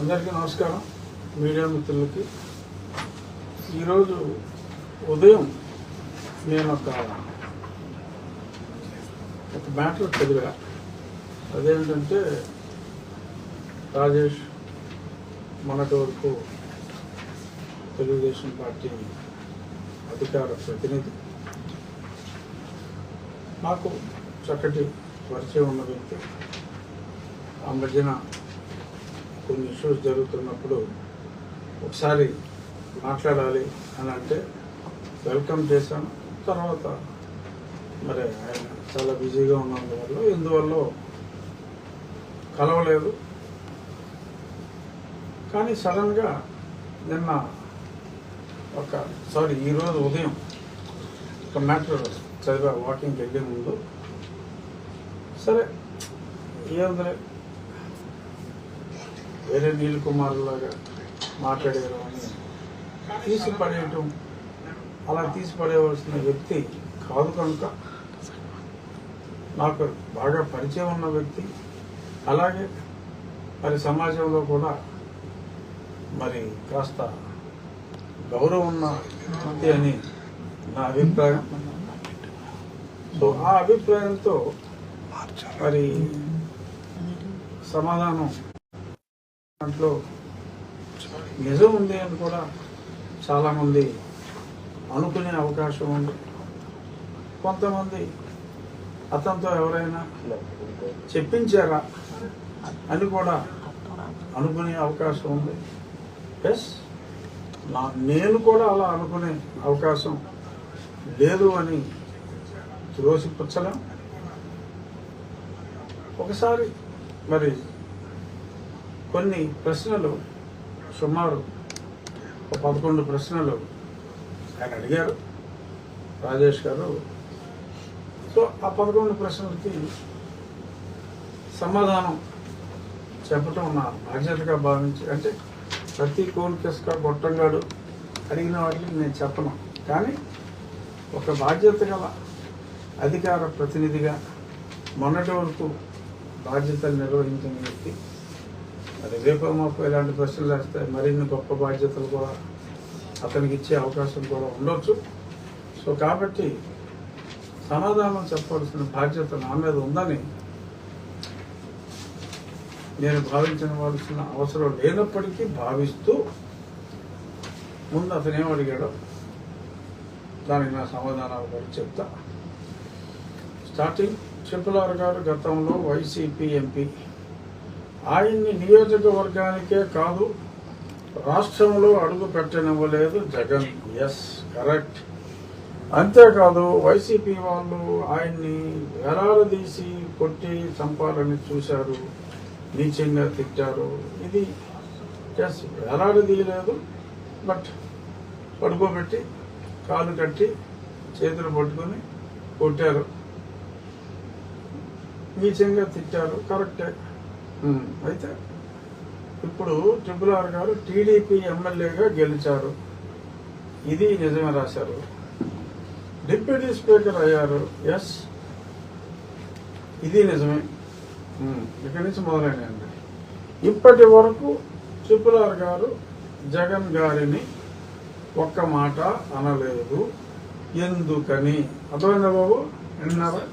అందరికీ నమస్కారం. మీడియా మిత్రులకి ఈరోజు ఉదయం నేను ఒక మ్యాటర్ చదివా. అదేంటంటే రాజేష్ మొన్నటి వరకు తెలుగుదేశం పార్టీ అధికార ప్రతినిధి, నాకు చక్కటి పరిచయం ఉన్న వ్యక్తి. ఆ మధ్యన కొన్ని ఇష్యూస్ జరుగుతున్నప్పుడు ఒకసారి మాట్లాడాలి అని అంటే వెల్కమ్ చేశాను. తర్వాత మరి ఆయన చాలా బిజీగా ఉన్నందువల్ల ఎందువల్ల కలవలేదు. కానీ సడన్గా నిన్న ఈరోజు ఉదయం ఒక మ్యాటర్ చదివా వాకింగ్కి వెళ్ళే ముందు. సరే ఏముందిలే, వేరే నీల్ కుమార్ లాగా మాట్లాడారు అని తీసి పడేయటం, అలా తీసి పడేయవలసిన వ్యక్తి కాదు. కనుక నాకు బాగా పరిచయం ఉన్న వ్యక్తి, అలాగే మరి సమాజంలో కూడా మరి కాస్త గౌరవం ఉన్న వ్యక్తి అని నా అభిప్రాయం. సో ఆ అభిప్రాయంతో మరి సమాధానం దాంట్లో నిజం ఉంది అని కూడా చాలామంది అనుకునే అవకాశం ఉంది. కొంతమంది అతనితో ఎవరైనా చెప్పించారా అని కూడా అనుకునే అవకాశం ఉంది. ఎస్, నేను కూడా అలా అనుకునే అవకాశం లేదు అని త్రోసిపుచ్చలేం. ఒకసారి మరి కొన్ని ప్రశ్నలు, సుమారు 11 ప్రశ్నలు ఆయన అడిగారు రాజేష్ గారు. సో ఆ 11 ప్రశ్నలకి సమాధానం చెప్పటం నా బాధ్యతగా భావించి, అంటే ప్రతి కోన్కెస్గా గొట్టంగాడు అడిగిన వాటికి నేను చెప్పను. కానీ ఒక బాధ్యత గల అధికార ప్రతినిధిగా మొన్నటి వరకు బాధ్యతలు నిర్వహించిన వ్యక్తి, మరి రేపు మాకు ఇలాంటి ప్రశ్నలు వేస్తే మరిన్ని గొప్ప బాధ్యతలు కూడా అతనికి ఇచ్చే అవకాశం కూడా ఉండొచ్చు. సో కాబట్టి సమాధానం చెప్పవలసిన బాధ్యత నా మీద ఉందని నేను భావించవలసిన అవసరం లేనప్పటికీ భావిస్తూ ముందు అతను ఏం అడిగాడో దానికి నా సమాధానాలు కూడా చెప్తా. స్టార్టింగ్, ట్రిపుల్ గారు గతంలో వైసీపీ ఎంపీ, ఆయన్ని నియోజకవర్గానికే కాదు రాష్ట్రంలో అడుగు పెట్టనివ్వలేదు జగన్. Yes, correct. అంతేకాదు వైసీపీ వాళ్ళు ఆయన్ని వేలాడదీసి కొట్టి చంపాలని చూశారు, నీచంగా తిట్టారు. ఇది ఎస్, వేలాడదీయలేదు, బట్ పడుకోబెట్టి కాలు కట్టి చేతులు పట్టుకొని కొట్టారు, నీచంగా తిట్టారు, కరెక్టే. అయితే ఇప్పుడు ట్రిపుల్ గారు టీడీపీ ఎమ్మెల్యేగా గెలిచారు, ఇది నిజమే రాశారు. డిప్యూటీ స్పీకర్ అయ్యారు, ఎస్, ఇది నిజమే. ఇక్కడి నుంచి మొదలైనండి. ఇప్పటి వరకు ట్రిపుల్ గారు జగన్ గారిని ఒక్క మాట అనలేదు, ఎందుకని? అర్థమైందా బాబు? విన్నారా?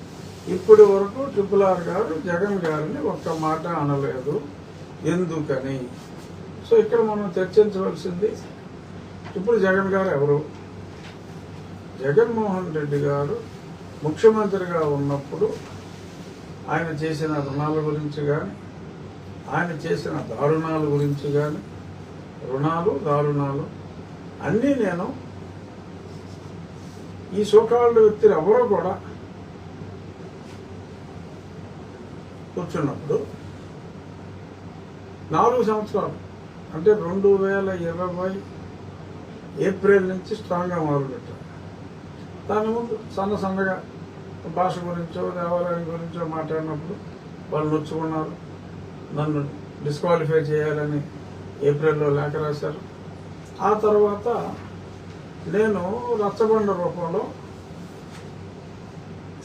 ఇప్పటి వరకు ట్రిపుల్ గారు జగన్ గారిని ఒక్క మాట అనలేదు, ఎందుకని? సో ఇక్కడ మనం చర్చించవలసింది, ఇప్పుడు జగన్ గారు ఎవరు? జగన్మోహన్ రెడ్డి గారు ముఖ్యమంత్రిగా ఉన్నప్పుడు ఆయన చేసిన రుణాల గురించి కానీ, ఆయన చేసిన దారుణాల గురించి కానీ, రుణాలు దారుణాలు అన్నీ నేను ఈ సోకాల్డ్ వ్యక్తులు ఎవరో కూడా కూర్చున్నప్పుడు 4 సంవత్సరాలు, అంటే 2020 ఏప్రిల్ నుంచి స్ట్రాంగ్గా మొదలుపెట్టారు. దాని ముందు సన్నగా భాష గురించో దేవాలయం గురించో మాట్లాడినప్పుడు వాళ్ళు నొచ్చుకున్నారు, నన్ను డిస్క్వాలిఫై చేయాలని ఏప్రిల్లో లేఖ రాశారు. ఆ తర్వాత నేను రచ్చబండ రూపంలో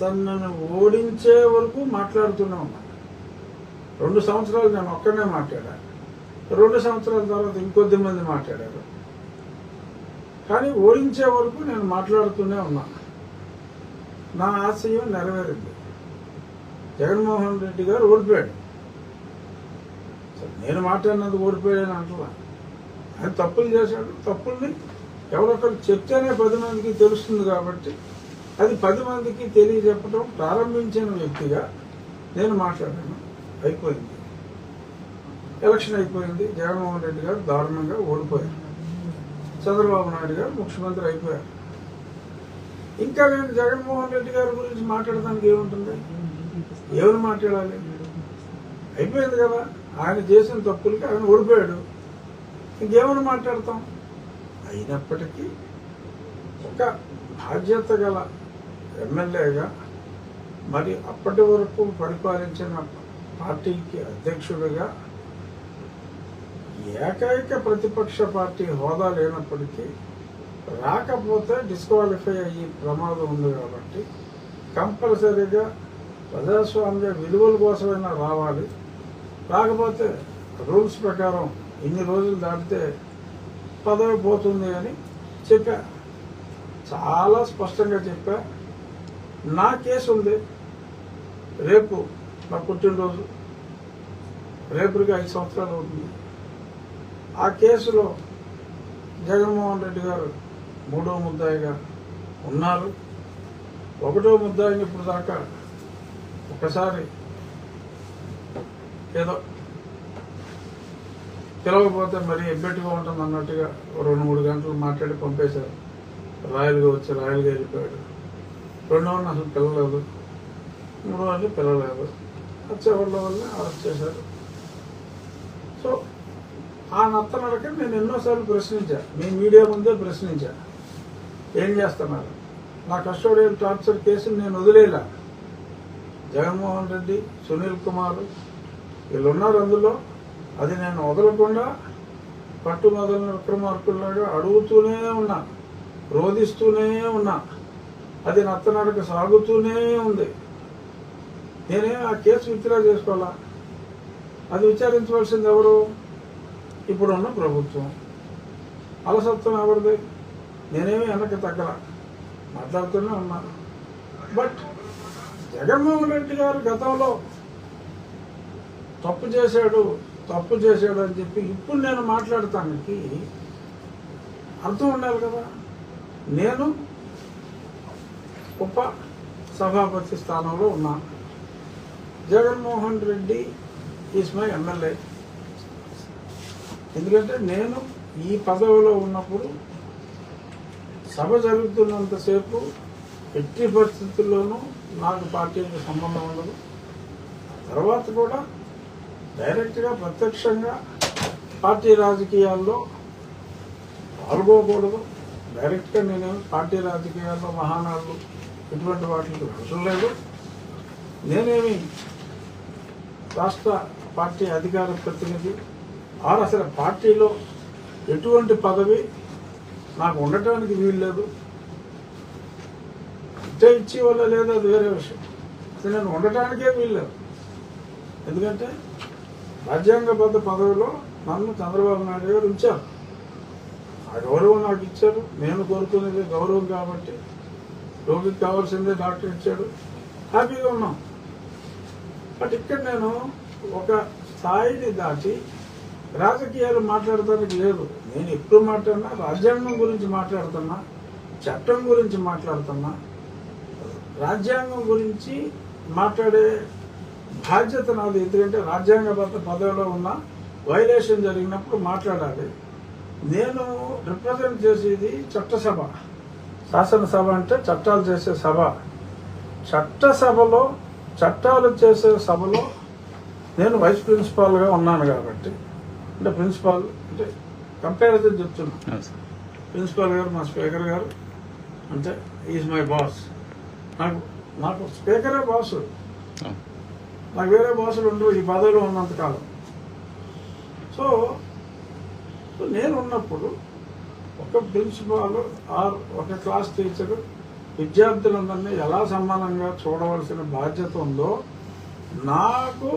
తనను ఓడించే వరకు మాట్లాడుతూనే ఉన్నాను. 2 సంవత్సరాలు నేను ఒక్కనే మాట్లాడాను. 2 సంవత్సరాల తర్వాత ఇంకొద్ది మంది మాట్లాడారు. కానీ ఓడించే వరకు నేను మాట్లాడుతూనే ఉన్నా. నా ఆశయం నెరవేరింది. జగన్మోహన్ రెడ్డి గారు ఓడిపోయాడు. నేను మాట్లాడినందుకు ఓడిపోయాడని అంటున్నా. ఆయన తప్పులు చేశాడు. తప్పుల్ని ఎవరొకరు చెప్తేనే 10 మందికి తెలుస్తుంది కాబట్టి అది 10 మందికి తెలియజెప్పడం ప్రారంభించిన వ్యక్తిగా నేను మాట్లాడాను. అయిపోయింది. ఎలక్షన్ అయిపోయింది. జగన్మోహన్ రెడ్డి గారు దారుణంగా ఓడిపోయారు. చంద్రబాబు నాయుడు గారు ముఖ్యమంత్రి అయిపోయారు. ఇంకా నేను జగన్మోహన్ రెడ్డి గారి గురించి మాట్లాడడానికి ఏముంటుంది? ఏమని మాట్లాడాలి? అయిపోయింది కదా. ఆయన చేసిన తప్పులకి ఆయన ఓడిపోయాడు. ఇంకేమని మాట్లాడతాం? అయినప్పటికీ ఒక బాధ్యత గల ఎమ్మెల్యేగా, మరి అప్పటి వరకు పరిపాలించిన పార్టీకి అధ్యక్షుడిగా, ఏకైక ప్రతిపక్ష పార్టీ హోదా లేనప్పటికీ రాకపోతే డిస్క్వాలిఫై అయ్యే ప్రమాదం ఉంది కాబట్టి కంపల్సరీగా ప్రజాస్వామ్య విలువల కోసమైనా రావాలి. రాకపోతే రూల్స్ ప్రకారం ఇన్ని రోజులు దాటితే పదవి పోతుంది అని చెప్పా. చాలా స్పష్టంగా చెప్పా. నా కేసు ఉంది. రేపు నా పుట్టినరోజు, రేపుకి 5 సంవత్సరాలు అవుతుంది. ఆ కేసులో జగన్మోహన్ రెడ్డి గారు 3వ ముద్దాయిగా ఉన్నారు. 1వ ముద్దాయిని ఇప్పుడు దాకా ఒకసారి ఏదో పిలవకపోతే మరీ ఎబ్బెట్టుగా ఉంటుంది అన్నట్టుగా 2-3 గంటలు మాట్లాడి పంపేశారు. రాయలుగా వచ్చి రాయలుగా వెళ్ళిపోయాడు. 2వ అసలు పిలవలేదు, 3వ పిలవలేదు. వచ్చేవాళ్ళ వల్ల అరెస్ట్ చేశారు. సో ఆ నత్తనడక నేను ఎన్నోసార్లు ప్రశ్నించా. మీ మీడియా ముందే ప్రశ్నించా. ఏం చేస్తున్నారు? నా కస్టోడియల్ టార్చర్ కేసుని నేను వదిలేలా. జగన్మోహన్ రెడ్డి, సునీల్ కుమార్ వీళ్ళు ఉన్నారు అందులో. అది నేను వదలకుండా పట్టుమొదలని విక్రమార్కుల్లాగా అడుగుతూనే ఉన్నా, రోధిస్తూనే ఉన్నా. అది నత్తనడక సాగుతూనే ఉంది. నేనే ఆ కేసు విత్డ్రా చేసుకోవాలా? అది విచారించవలసింది ఎవరు? ఇప్పుడున్న ప్రభుత్వం. అలసత్వం ఎవరిది? నేనేమి వెనక్కి తగ్గల, మాట్లాడుతూనే ఉన్నాను. బట్ జగన్మోహన్ రెడ్డి గారు గతంలో తప్పు చేశాడు అని చెప్పి ఇప్పుడు నేను మాట్లాడటానికి అర్థం ఉండాలి కదా. నేను ఉప సభాపతి స్థానంలో ఉన్నాను. Jaganmohan Reddy is my MLA. ఎందుకంటే నేను ఈ పదవిలో ఉన్నప్పుడు సభ జరుగుతున్నంతసేపు ఎట్టి పరిస్థితుల్లోనూ నాకు పార్టీకి సంబంధం ఉండదు. తర్వాత కూడా డైరెక్ట్గా ప్రత్యక్షంగా పార్టీ రాజకీయాల్లో పాల్గొకూడదు. డైరెక్ట్గా నేను పార్టీ రాజకీయాల్లో మహానాడులు ఇటువంటి వాటికి అవసరం లేదు. నేనేమి రాష్ట్ర పార్టీ అధికార ప్రతినిధి అసలు పార్టీలో ఎటువంటి పదవి నాకు ఉండటానికి వీలు లేదు. అంటే ఇచ్చి వల్ల లేదు, అది వేరే విషయం. అసలు నేను ఉండటానికే వీలు లేదు. ఎందుకంటే రాజ్యాంగబద్ధ పదవిలో నన్ను చంద్రబాబు నాయుడు గారు ఉంచారు. ఆ గౌరవం నాకు ఇచ్చారు. నేను కోరుకునేది గౌరవం కాబట్టి రోగికి కావాల్సిందే డాక్టర్ ఇచ్చాడు. హ్యాపీగా ఉన్నాం. బట్ ఇక్కడ నేను ఒక స్థాయిని దాటి రాజకీయాలు మాట్లాడటానికి లేదు. నేను ఎప్పుడు మాట్లాడినా రాజ్యాంగం గురించి మాట్లాడుతున్నా, చట్టం గురించి మాట్లాడుతున్నా. రాజ్యాంగం గురించి మాట్లాడే బాధ్యత నాది. ఎందుకంటే రాజ్యాంగబద్ధ పదవిలో ఉన్న వైలేషన్ జరిగినప్పుడు మాట్లాడాలి. నేను రిప్రజెంట్ చేసేది చట్టసభ. శాసనసభ అంటే చట్టాలు చేసే సభ. చట్టసభలో చట్టాలు చేసే సభలో నేను వైస్ ప్రిన్సిపాల్గా ఉన్నాను కాబట్టి, అంటే ప్రిన్సిపాల్ అంటే కంపారిజన్ చెప్తున్నా. ప్రిన్సిపాల్ గారు మా స్పీకర్ గారు అంటే ఈజ్ మై బాస్. నాకు స్పీకరే బాసు. నాకు వేరే బాసులు ఉండరు ఈ పదవిలో ఉన్నంతకాలం. సో నేను ఉన్నప్పుడు ఒక ప్రిన్సిపాల్ ఆర్ ఒక క్లాస్ టీచరు విద్యార్థులందరినీ ఎలా సమానంగా చూడవలసిన బాధ్యత ఉందో నాకు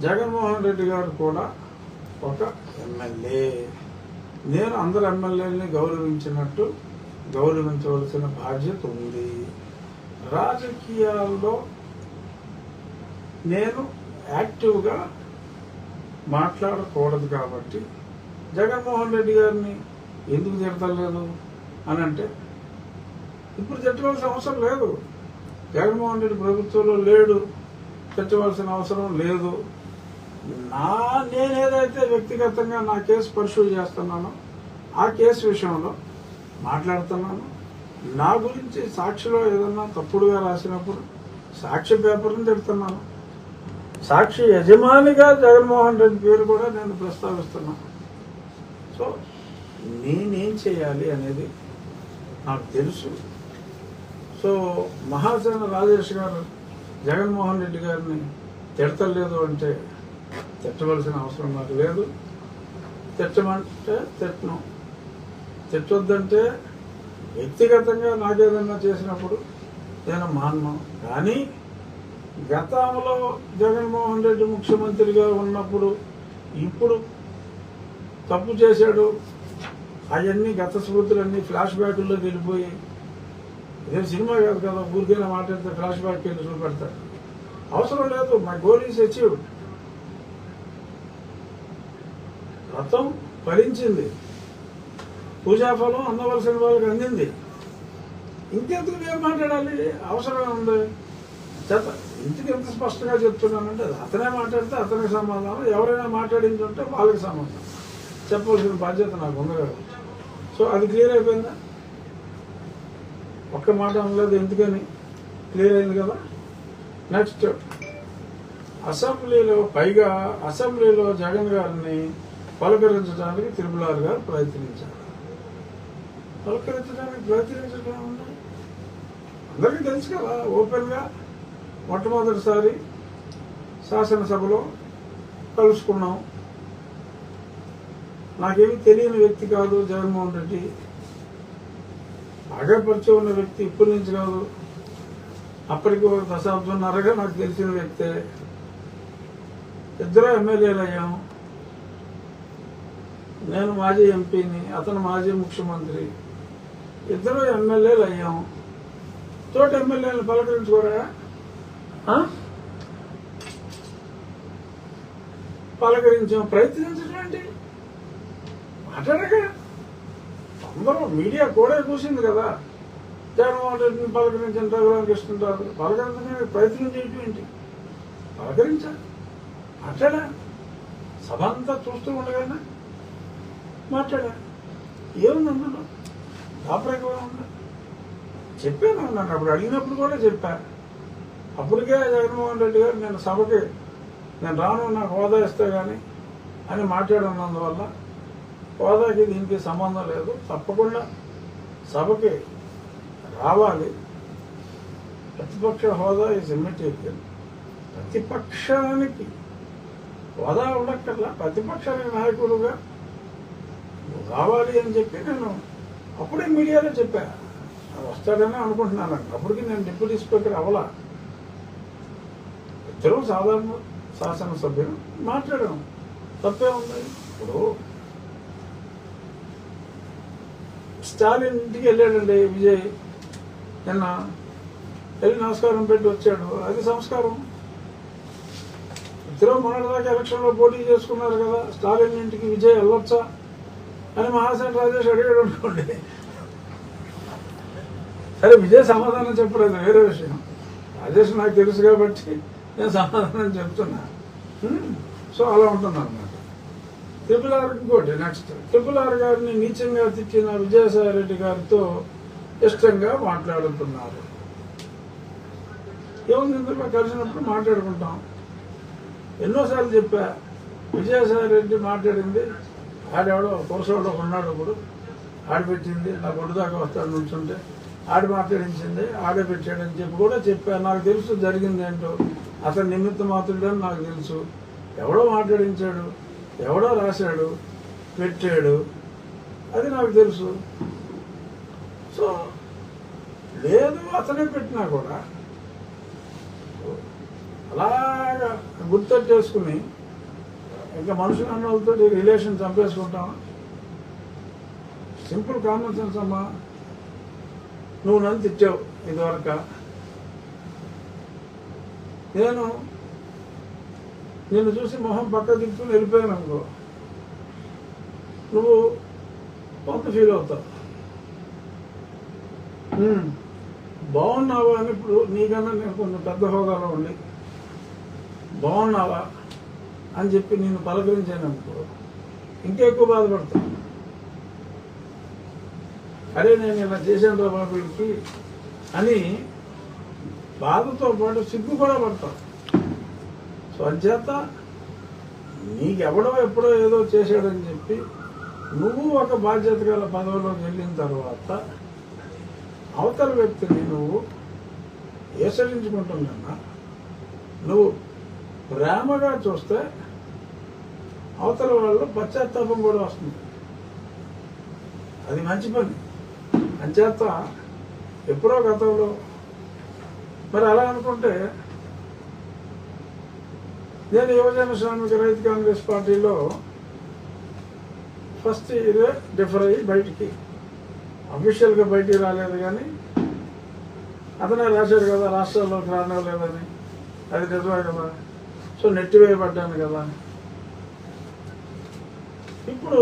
జగన్మోహన్ రెడ్డి గారు కూడా ఒక ఎమ్మెల్యే. నేను అందరు ఎమ్మెల్యేలని గౌరవించినట్టు గౌరవించవలసిన బాధ్యత ఉంది. రాజకీయాల్లో నేను యాక్టివ్గా మాట్లాడకూడదు కాబట్టి జగన్మోహన్ రెడ్డి గారిని ఎందుకు తిడతలేదు అని అంటే, ఇప్పుడు తిట్టవలసిన అవసరం లేదు. జగన్మోహన్ రెడ్డి ప్రభుత్వంలో లేడు, తిట్టవలసిన అవసరం లేదు. నేనేదైతే వ్యక్తిగతంగా నా కేసు పర్సూ చేస్తున్నానో ఆ కేసు విషయంలో మాట్లాడుతున్నాను. నా గురించి సాక్షిలో ఏదన్నా తప్పుడుగా రాసినప్పుడు సాక్షి పేపర్ని తిడుతున్నాను. సాక్షి యజమానిగా జగన్మోహన్ రెడ్డి పేరు కూడా నేను ప్రస్తావిస్తున్నాను. సో నేనేం చేయాలి అనేది నాకు తెలుసు. సో మహాసేన రాజేష్ గారు జగన్మోహన్ రెడ్డి గారిని తిడతలేదు అంటే తిట్టవలసిన అవసరం నాకు లేదు. తిట్టమంటే తిట్టను, తిట్టొద్దంటే వ్యక్తిగతంగా నాకేదన్నా చేసినప్పుడు నేను మానను. కానీ గతంలో జగన్మోహన్ రెడ్డి ముఖ్యమంత్రిగా ఉన్నప్పుడు ఇప్పుడు తప్పు చేశాడు, అవన్నీ గత స్మృతులన్నీ ఫ్లాష్ బ్యాక్ల్లోకి వెళ్ళిపోయి, ఇదే సినిమా కాదు కదా ఊరికైనా మాట్లాడితే ఫ్లాష్ బ్యాక్ వెళ్ళి చూపెడతాడు. అవసరం లేదు. My goal is achieved. వ్రతం ఫలించింది, పూజాఫలం అందవలసిన వాళ్ళకి అందింది. ఇంకెందుకు నేను మాట్లాడాలి? అవసరం ఉంది చేత. ఇంటికి ఎంత స్పష్టంగా చెప్తున్నానంటే అతనే మాట్లాడితే అతనికి సమాధానం, ఎవరైనా మాట్లాడించుంటే వాళ్ళకి సమాధానం చెప్పవలసిన బాధ్యత నాకు ఉంది కదా. సో అది క్లియర్ అయిపోయిందా? ఒక్క మాట అనలేదు, ఎందుకని క్లియర్ అయింది కదా. నెక్స్ట్ అసెంబ్లీలో జగన్ గారిని పలకరించడానికి తిరుమలారు గారు ప్రయత్నించారు. పలకరించడానికి ప్రయత్నించడం ఉంది, అందరికీ తెలుసు కదా. ఓపెన్గా మొట్టమొదటిసారి శాసనసభలో కలుసుకున్నాం. నాకేమీ తెలియని వ్యక్తి కాదు జగన్మోహన్ రెడ్డి, బాగా పరిచయం ఉన్న వ్యక్తి ఇప్పటి నుంచి కాదు, అప్పటికి ఒక దశాబ్దంన్నరగా నాకు తెలిసిన వ్యక్తే. ఇద్దరు ఎమ్మెల్యేలు అయ్యాం. నేను మాజీ ఎంపీని, అతను మాజీ ముఖ్యమంత్రి, ఇద్దరు ఎమ్మెల్యేలు అయ్యాం. తోటి ఎమ్మెల్యేలను పలకరించుకోరా? పలకరించాం. ప్రయత్నించడం ఏంటి? మాట్లాడగా అందరూ మీడియా కూడా చూసింది కదా. జగన్మోహన్ రెడ్డిని పలకరించిన రఘురామకృష్ణరాజు పలకరించడానికి ప్రయత్నం చేయటం ఏంటి? పలకరించాలి, మాట్లాడా. సభ అంతా చూస్తూ ఉండగానే మాట్లాడా. ఏముంది అందులో? దాపరికంగా ఉందా? చెప్పాను. నన్ను అప్పుడు అడిగినప్పుడు కూడా చెప్పా. అప్పటికే జగన్మోహన్ రెడ్డి గారు నేను రాను, నాకు హోదా ఇస్తే కానీ అని మాట్లాడున్నందువల్ల హోదాకి దీనికి సంబంధం లేదు, తప్పకుండా సభకి రావాలి. ప్రతిపక్ష హోదా ఈజ్ ఇమ్మెటీరియల్. ప్రతిపక్షానికి హోదా ఉండక్కర్లా, ప్రతిపక్షానికి నాయకుడుగా రావాలి అని చెప్పి నేను అప్పుడే మీడియాలో చెప్పా. వస్తాడని అనుకుంటున్నాను. అప్పటికి నేను డిప్యూటీ స్పీకర్ అవ్వలా. ఇద్దరు సాధారణ శాసనసభ్యులు మాట్లాడాం, తప్పే ఉంది. ఇప్పుడు స్టాలిన్ ఇంటికి వెళ్ళాడండి విజయ్, నిన్న వెళ్ళి నమస్కారం పెట్టి వచ్చాడు. అది సంస్కారం. ఇద్దరు మొన్నటిదాకా ఎలక్షన్లో పోటీ చేసుకున్నారు కదా, స్టాలిన్ ఇంటికి విజయ్ వెళ్ళొచ్చా అని మహాసేన రాజేష్ అడిగాడు అనుకోండి. సరే విజయ్ సమాధానం చెప్పలేదు, వేరే విషయం. రాజేష్ నాకు తెలుసు కాబట్టి నేను సమాధానం చెప్తున్నా. సో అలా ఉంటుంది అన్నమాట. ట్రిపుల్ ఆర్ ఇంకోటి. నెక్స్ట్ ట్రిపుల్ ఆర్ గారిని నీచంగా తిట్టిన విజయసాయి రెడ్డి గారితో ఇష్టంగా మాట్లాడుతున్నారు. ఏముంది, ఇందులో కలిసినప్పుడు మాట్లాడుకుంటాం. ఎన్నోసార్లు చెప్పా, విజయసాయి రెడ్డి మాట్లాడింది ఆడెవడో పురుషోడు ఉన్నాడు, ఇప్పుడు ఆడపెట్టింది నా గొడ్డు దాకా వస్తాడు నుంచుంటే ఆడి మాట్లాడించింది ఆడే పెట్టాడని చెప్పి కూడా చెప్పా. నాకు తెలుసు జరిగింది ఏంటో, అతను నిమిత్త మాత్రుడని నాకు తెలుసు. ఎవడో మాట్లాడించాడు, ఎవడో రాశాడు, పెట్టాడు, అది నాకు తెలుసు. సో లేదు అతనే పెట్టినా కూడా అలాగా గుర్తెట్టేసుకుని ఇంకా మనుషులు అన్న వాళ్ళతో రిలేషన్ చంపేసుకుంటావా? సింపుల్ కామన్ సెన్స్ అమ్మా. నువ్వు నన్ను తిట్టావు ఇదివరకు, నేను నిన్ను చూసి మొహం పక్క తిప్పుకుని వెళ్ళిపోయాను అనుకో, నువ్వు కొంత ఫీల్ అవుతావు. బాగున్నావా అని ఇప్పుడు నీకన్నా నేను కొంచెం పెద్ద హోదాలో ఉండి బాగున్నావా అని చెప్పి నేను పలకరించాను అనుకో, ఇంకెక్కువ బాధపడతాను. అరే నేను ఇలా చేశాను రా బాబు వీడికి అని బాధతో పాటు సిగ్గు కూడా పడతావు. సో అంచేత నీకెవడో ఎప్పుడో ఏదో చేశాడని చెప్పి నువ్వు ఒక బాధ్యత గల పదవిలోకి వెళ్ళిన తర్వాత అవతల వ్యక్తిని నువ్వు ఏసరించుకుంటున్నా, నువ్వు ప్రేమగా చూస్తే అవతల వాళ్ళు పశ్చాత్తాపం కూడా వస్తుంది. అది మంచి పని. అంచేత ఎప్పుడో గతంలో మరి అలా అనుకుంటే నేను యువజన శ్రామిక రైతు కాంగ్రెస్ పార్టీలో ఫస్ట్ ఇదే డిఫర్ అయ్యి బయటికి అఫీషియల్గా బయటికి రాలేదు, కానీ అతనే రాశాడు కదా రాష్ట్రాల్లోకి రానివ్వలేదని. అది నిజమే కదా. సో నెట్టివేయబడ్డాను కదా. ఇప్పుడు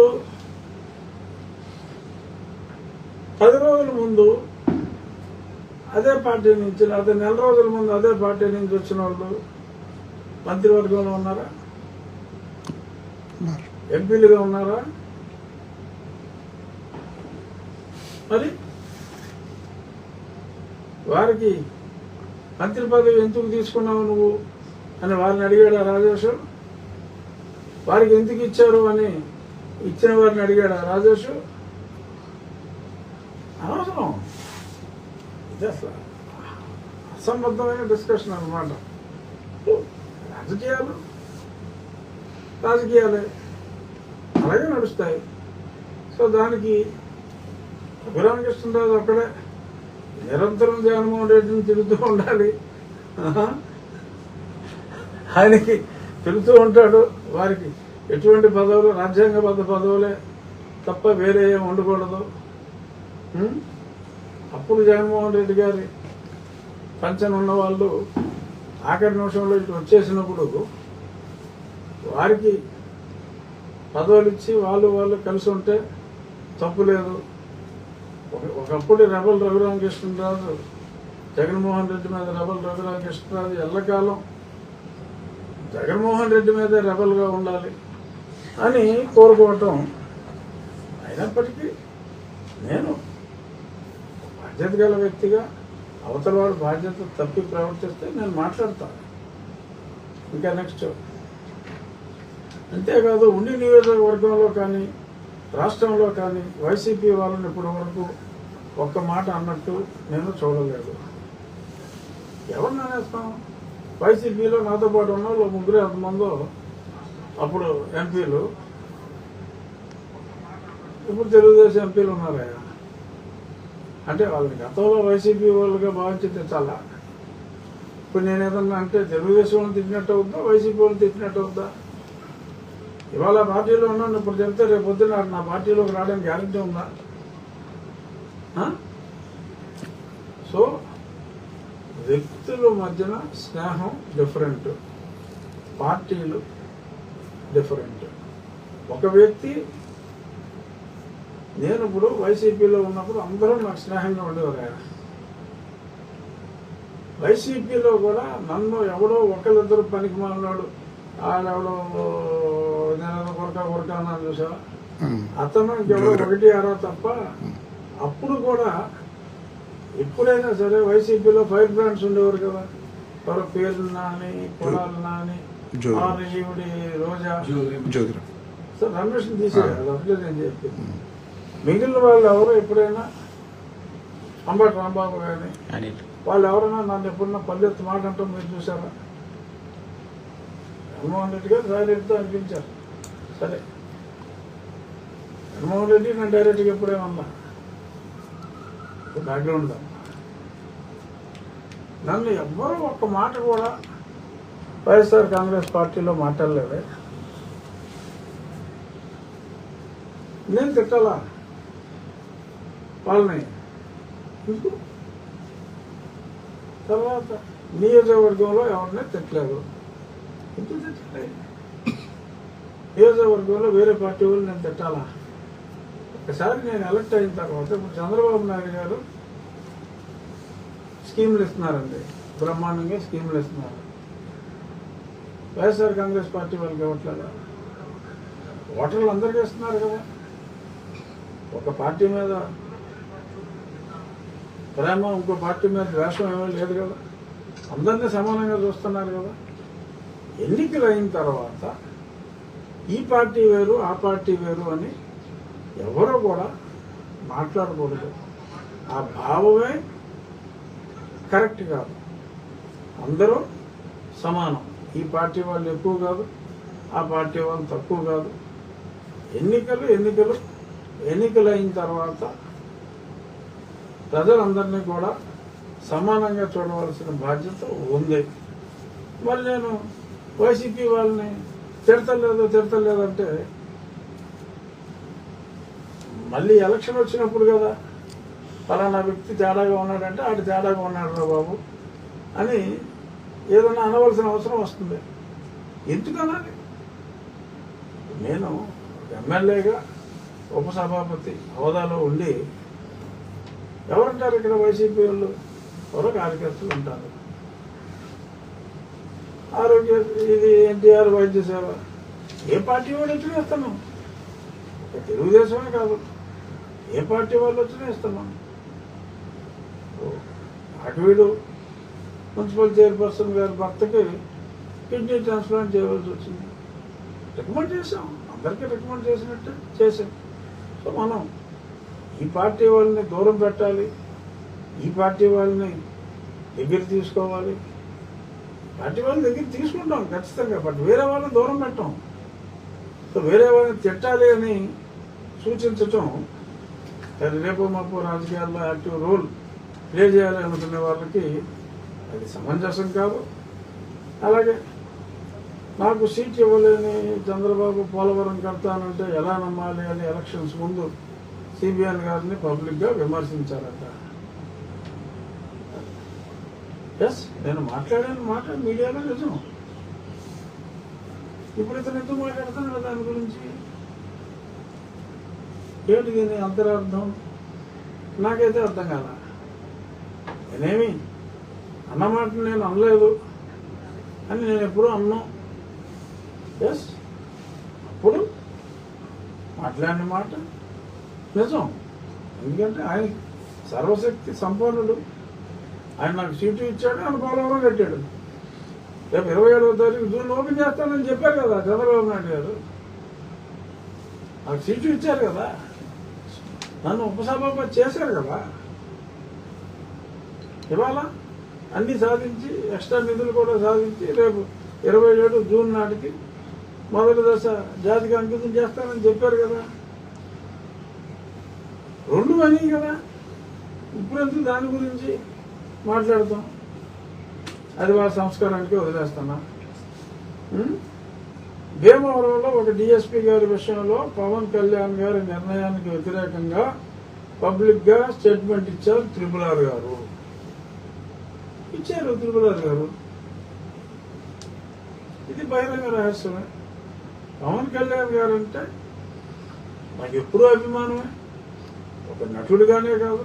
10 రోజుల ముందు అదే పార్టీ నుంచి, లేదా నెల రోజుల ముందు అదే పార్టీ నుంచి వచ్చిన వాళ్ళు మంత్రివర్గంలో ఉన్నారా? ఎంపీలుగా ఉన్నారా? మరి వారికి మంత్రి పదవి ఎందుకు తీసుకున్నావు నువ్వు అని వారిని అడిగాడా రాజేష్? వారికి ఎందుకు ఇచ్చారు అని ఇచ్చిన వారిని అడిగాడా రాజేష్? అనవసరం. ఇది అసలు అసంబద్ధమైన డిస్కషన్ అన్నమాట. రాజకీయాలే అలాగే నడుస్తాయి. సో దానికి రఘురామకృష్ణరాజు అక్కడే నిరంతరం జగన్మోహన్ రెడ్డిని తిరుగుతూ ఉండాలి, ఆయనకి తిరుగుతూ ఉంటాడు. వారికి ఎటువంటి పదవులు, రాజ్యాంగబద్ధ పదవులే తప్ప వేరే ఏం ఉండకూడదు. అప్పుడు జగన్మోహన్ రెడ్డి గారి పంచన ఉన్న వాళ్ళు ఆఖరి నిమిషంలో ఇటు వచ్చేసినప్పుడు వారికి పదవులు ఇచ్చి వాళ్ళు కలిసి ఉంటే తప్పు లేదు. ఒకప్పుడు రెబల్ రఘురామకృష్ణరాజు, జగన్మోహన్ రెడ్డి మీద రెబల్ రఘురామకృష్ణరాజు ఎల్లకాలం జగన్మోహన్ రెడ్డి మీద రెబల్గా ఉండాలి అని కోరుకోవటం. అయినప్పటికీ నేను బాధ్యత గల వ్యక్తిగా అవతల వాడు బాధ్యత తప్పి ప్రవర్తిస్తే నేను మాట్లాడతాను. ఇంకా నెక్స్ట్ అంతేకాదు, ఉండి నియోజకవర్గంలో కానీ రాష్ట్రంలో కానీ వైసీపీ వాళ్ళని ఇప్పటి వరకు ఒక్క మాట అన్నట్టు నేను చూడలేదు. ఎవరిని అనేస్తాం? వైసీపీలో నాతో పాటు ఉన్న వాళ్ళు 3 మందో అప్పుడు ఎంపీలు, ఇప్పుడు తెలుగుదేశం ఎంపీలు ఉన్నారా? అంటే వాళ్ళని గతంలో వైసీపీ వాళ్ళుగా భావించి తెచ్చాలా? ఇప్పుడు నేను ఏదన్నా అంటే తెలుగుదేశం వాళ్ళని తిట్టినట్టు అవుద్దా, వైసీపీ వాళ్ళని తిట్టినట్టు అవుద్దా? ఇవాళ పార్టీలో ఉన్నాను, ఇప్పుడు చెప్తే రేపు పొద్దున్న నా పార్టీలోకి రావడానికి గ్యారెంటీ ఉందా? సో వ్యక్తుల మధ్యన స్నేహం డిఫరెంట్, పార్టీలు డిఫరెంట్. ఒక వ్యక్తి, నేను ఇప్పుడు వైసీపీలో ఉన్నప్పుడు అందరూ నాకు స్నేహంగా ఉండేవారు. ఆయన వైసీపీలో కూడా నన్ను ఎవడో ఒకరిద్దరు పనికి మాలినాడు, ఆడెవడో నేను కొరక అన్నాను చూసా, అతను ఇంకెవడో 1-6 తప్ప. అప్పుడు కూడా ఎప్పుడైనా సరే వైసీపీలో 5 బ్రాండ్స్ ఉండేవారు కదా, ఎవరో పేర్లు నాని, పొలాలు నాని, ఈవిడి రోజా, సార్ రమేష్ని తీసేయాలి. అది అప్లేదు అని చెప్పి మిగిలిన వాళ్ళు ఎవరో ఎప్పుడైనా అంబటి రాంబాబు కానీ వాళ్ళు ఎవరైనా నన్ను ఎప్పుడైనా పల్లెత్తు మాట అంటాం మీరు చూసారా? జగన్మోహన్ రెడ్డి గారు డైరెక్ట్గా అనిపించారు. సరే, జగన్మోహన్ రెడ్డి నేను డైరెక్ట్గా ఎప్పుడేమన్నా బ్యాక్గ్రౌండ్ నన్ను ఎవ్వరూ ఒక్క మాట కూడా వైఎస్ఆర్ కాంగ్రెస్ పార్టీలో మాట్లాడలేదే. నేను తిట్టాలా వాళ్ళని? ఎందుకు? తర్వాత నియోజకవర్గంలో ఎవరిని తిట్టలేదు, ఎందుకు తిట్టలేదు? నియోజకవర్గంలో వేరే పార్టీ వాళ్ళు నేను తిట్టాలా? ఒకసారి నేను ఎలక్ట్ అయిన తర్వాత ఇప్పుడు చంద్రబాబు నాయుడు గారు స్కీములు ఇస్తున్నారండి, బ్రహ్మాండంగా స్కీములు ఇస్తున్నారు. వైఎస్ఆర్ కాంగ్రెస్ పార్టీ వాళ్ళకి ఇవ్వట్లేదా? ఓటర్లు అందరికీ ఇస్తున్నారు కదా. ఒక పార్టీ మీద ప్రేమ, ఇంకో పార్టీ మీద ద్వేషం ఏమీ లేదు కదా. అందరినీ సమానంగా చూస్తున్నారు కదా. ఎన్నికలు అయిన తర్వాత ఈ పార్టీ వేరు ఆ పార్టీ వేరు అని ఎవరో కూడా మాట్లాడకూడదు. ఆ భావమే కరెక్ట్ కాదు. అందరూ సమానం. ఈ పార్టీ వాళ్ళు ఎక్కువ కాదు, ఆ పార్టీ వాళ్ళు తక్కువ కాదు. ఎన్నికలు అయిన తర్వాత ప్రజలందరినీ కూడా సమానంగా చూడవలసిన బాధ్యత ఉంది. మరి నేను వైసీపీ వాళ్ళని తిడతలేదంటే మళ్ళీ ఎలక్షన్ వచ్చినప్పుడు కదా ఫలానా వ్యక్తి తేడాగా ఉన్నాడంటే ఆడు తేడాగా ఉన్నాడు రా బాబు అని ఏదైనా అనవలసిన అవసరం వస్తుంది. ఎందుకనాలి? నేను ఎమ్మెల్యేగా ఉపసభాపతి హోదాలో ఉండి ఎవరుంటారు ఇక్కడ? వైసీపీ వాళ్ళు ఎవరో కార్యకర్తలు ఉంటారు. ఆరోగ్య ఇది ఎన్టీఆర్ వైద్య సేవ ఏ పార్టీ వాళ్ళు వచ్చినా ఇస్తున్నాం. తెలుగుదేశమే కాదు, ఏ పార్టీ వాళ్ళు వచ్చినా ఇస్తున్నాం. అటువీడు మున్సిపల్ చైర్పర్సన్ గారి భర్తకి కిడ్నీ ట్రాన్స్ప్లాంట్ చేయవలసి వచ్చింది. రికమెండ్ చేసాం, అందరికీ రికమెండ్ చేసినట్టు చేసాం. సో మనం ఈ పార్టీ వాళ్ళని దూరం పెట్టాలి, ఈ పార్టీ వాళ్ళని దగ్గర తీసుకోవాలి. పార్టీ వాళ్ళని దగ్గర తీసుకుంటాం ఖచ్చితంగా, బట్ వేరే వాళ్ళని దూరం పెట్టాం. సో వేరే వాళ్ళని తిట్టాలి అని సూచించటం, రేపు మాపు రాజకీయాల్లో యాక్టివ్ రోల్ ప్లే చేయాలి అనుకునే వాళ్ళకి అది సమంజసం కాదు. అలాగే నాకు సీట్ ఇవ్వలేని చంద్రబాబు పోలవరం కడతానంటే ఎలా నమ్మాలి అని ఎలక్షన్స్ ముందు సిబిఎన్ గారిని పబ్లిక్గా విమర్శించారట. ఎస్, నేను మాట్లాడాను మాట మీడియాలో నిజం. ఇప్పుడు ఇతను ఎందుకు మాట్లాడుతున్నాడు దాని గురించి? ఏంటి దీని అంతరార్థం? నాకైతే అర్థం కాల. నేనేమి అన్నమాట నేను అనలేదు అని నేను ఎప్పుడూ అన్నాను. ఎస్, అప్పుడు మాట్లాడిన మాట నిజం. ఎందుకంటే ఆయన సర్వశక్తి సంపన్నుడు. ఆయన నాకు సీటు ఇచ్చాడు, ఆయన పోలవరం కట్టాడు. రేపు 27వ తారీఖు జూన్ ఓపెన్ చేస్తానని చెప్పారు కదా చంద్రబాబు నాయుడు గారు. నాకు సీటు ఇచ్చారు కదా, నన్ను ఉపసభాపతి చేశారు కదా. ఇవాళ అన్నీ సాధించి ఎక్స్ట్రా నిధులు కూడా సాధించి రేపు 27 జూన్ నాటికి మొదటి దశ జాతికి అంకితం చేస్తానని చెప్పారు కదా. 2 అని కదా. ఇప్పుడెందుకు దాని గురించి మాట్లాడతాం? అది వాళ్ళ సంస్కారానికి వదిలేస్తున్నా. భీమవరంలో ఒక డిఎస్పీ గారి విషయంలో పవన్ కళ్యాణ్ గారి నిర్ణయానికి వ్యతిరేకంగా పబ్లిక్గా స్టేట్మెంట్ ఇచ్చారు త్రిపులార్ గారు. త్రిపులార్ గారు ఇది బహిరంగ రహస్యమే. పవన్ కళ్యాణ్ గారు అంటే నాకు ఎప్పుడూ అభిమానమే. ఒక నటుడిగానే కాదు,